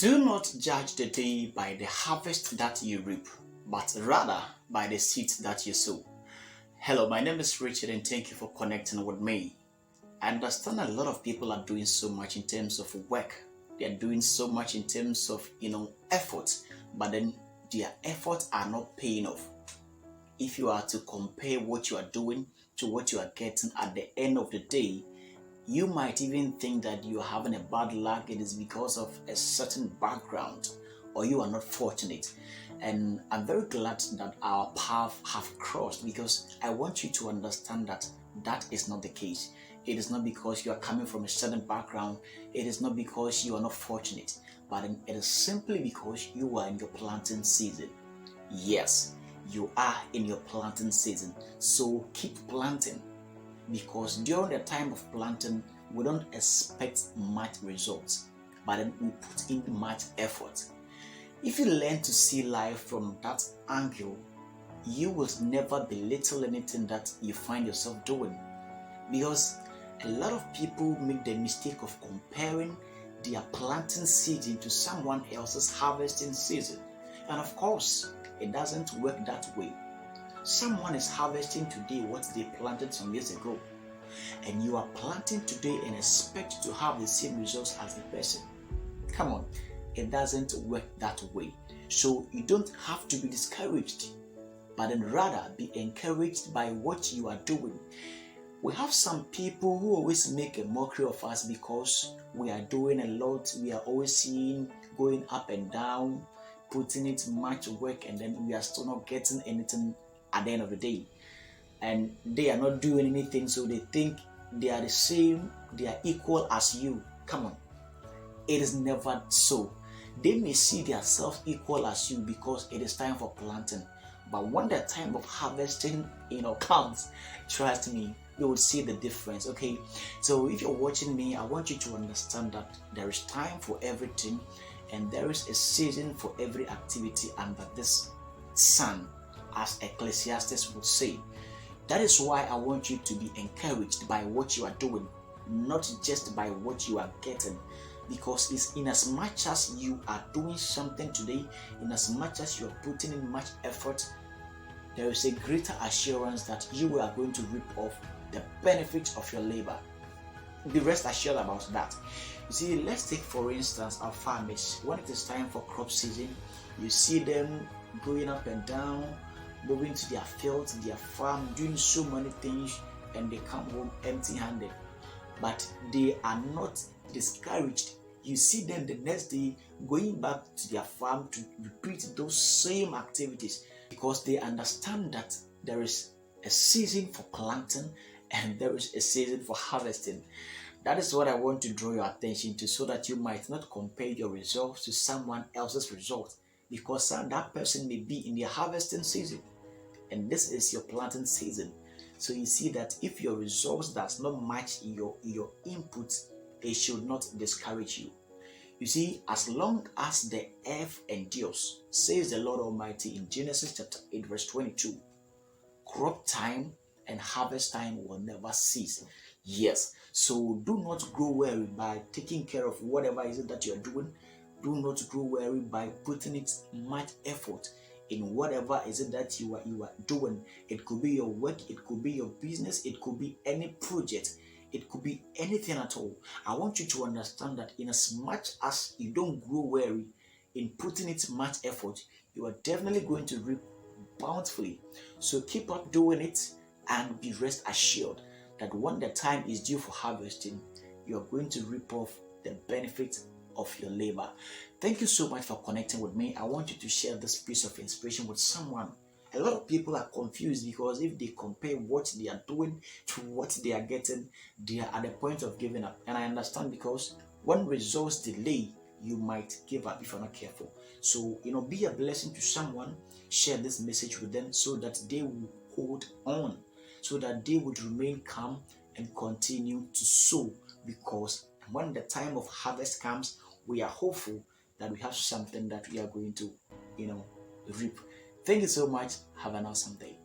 Do not judge the day by the harvest that you reap, but rather by the seeds that you sow. Hello, my name is Richard and thank you for connecting with me. I understand a lot of people are doing so much in terms of work. They are doing so much in terms of, effort, but then their efforts are not paying off. If you are to compare what you are doing to what you are getting at the end of the day, you might even think that you are having a bad luck. It is because of a certain background, or you are not fortunate. And I'm very glad that our path have crossed, because I want you to understand that that is not the case. It is not because you are coming from a certain background. It is not because you are not fortunate, but it is simply because you are in your planting season. Yes, you are in your planting season. So keep planting, because during the time of planting, we don't expect much results, but then we put in much effort. If you learn to see life from that angle, you will never belittle anything that you find yourself doing, because a lot of people make the mistake of comparing their planting season to someone else's harvesting season. And of course, it doesn't work that way. Someone is harvesting today what they planted some years ago, and you are planting today and expect to have the same results as the person. Come on, it doesn't work that way. So you don't have to be discouraged, but then rather be encouraged by what you are doing. We have some people who always make a mockery of us because we are doing a lot. We are always seeing going up and down, putting in much work, and then we are still not getting anything at the end of the day. And they are not doing anything, so they think they are the same, they are equal as you. Come on, it is never so. They may see themselves equal as you because it is time for planting, but when the time of harvesting comes, trust me, you will see the difference. Okay, so if you're watching me, I want you to understand that there is time for everything, and there is a season for every activity under this sun, as Ecclesiastes would say. That is why I want you to be encouraged by what you are doing, not just by what you are getting. Because it's in as much as you are doing something today, in as much as you are putting in much effort, there is a greater assurance that you are going to reap off the benefits of your labor. Be rest assured about that. You see, let's take for instance our farmers. When it is time for crop season, you see them going up and down, moving to their fields, their farm, doing so many things, and they come home empty-handed. But they are not discouraged. You see them the next day going back to their farm to repeat those same activities, because they understand that there is a season for planting and there is a season for harvesting. That is what I want to draw your attention to, so that you might not compare your results to someone else's results, because that person may be in their harvesting season and this is your planting season. So you see that if your results does not match your input, it should not discourage you. You see, as long as the earth endures, says the Lord Almighty in Genesis chapter 8 verse 22, crop time and harvest time will never cease. Yes, so do not grow weary by taking care of whatever is it that you are doing. Do not grow weary by putting it much effort in whatever is it that you are doing. It could be your work, it could be your business, it could be any project, it could be anything at all. I want you to understand that in as much as you don't grow weary in putting it much effort, you are definitely going to reap bountifully. So keep up doing it, and be rest assured that when the time is due for harvesting, you are going to reap off the benefits of your labor. Thank you so much for connecting with me. I want you to share this piece of inspiration with someone. A lot of people are confused, because if they compare what they are doing to what they are getting, they are at the point of giving up. And I understand, because when results delay, you might give up if you're not careful. So, be a blessing to someone. Share this message with them so that they will hold on, so that they would remain calm and continue to sow, because when the time of harvest comes, we are hopeful that we have something that we are going to, reap. Thank you so much. Have an awesome day.